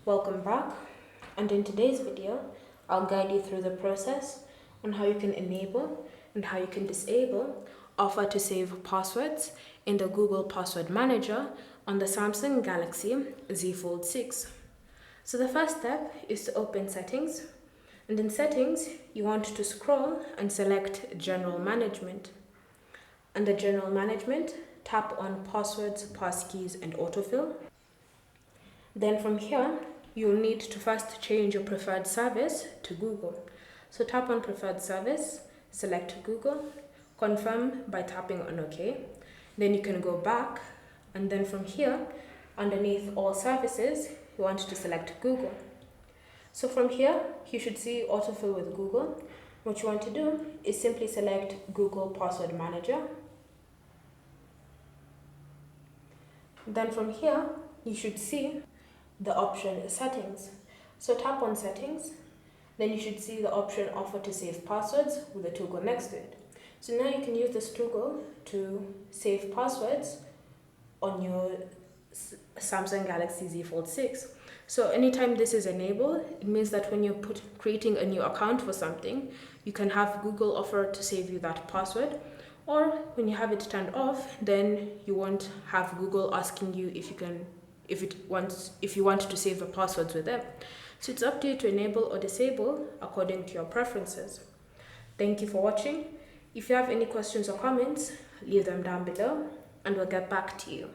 Welcome back, and in today's video I'll guide you through the process on how you can enable and how you can disable offer to save passwords in the Google Password Manager on the Samsung Galaxy Z Fold 6. So the first step is to open Settings, and in Settings you want to scroll and select General Management. Under General Management, tap on Passwords, Passkeys and Autofill. Then from here, you'll need to first change your preferred service to Google. So tap on Preferred Service, select Google, confirm by tapping on OK. Then you can go back, and then from here, underneath All Services, you want to select Google. So from here, you should see Autofill with Google. What you want to do is simply select Google Password Manager. Then from here, you should see the option Settings. So tap on Settings, then you should see the option Offer to Save Passwords with a toggle next to it. So now you can use this toggle to save passwords on your Samsung Galaxy Z Fold 6. So anytime this is enabled, it means that when you're creating a new account for something, you can have Google offer to save you that password. Or when you have it turned off, then you won't have Google asking you if you want to save the passwords with them. So it's up to you to enable or disable according to your preferences. Thank you for watching. If you have any questions or comments, leave them down below and we'll get back to you.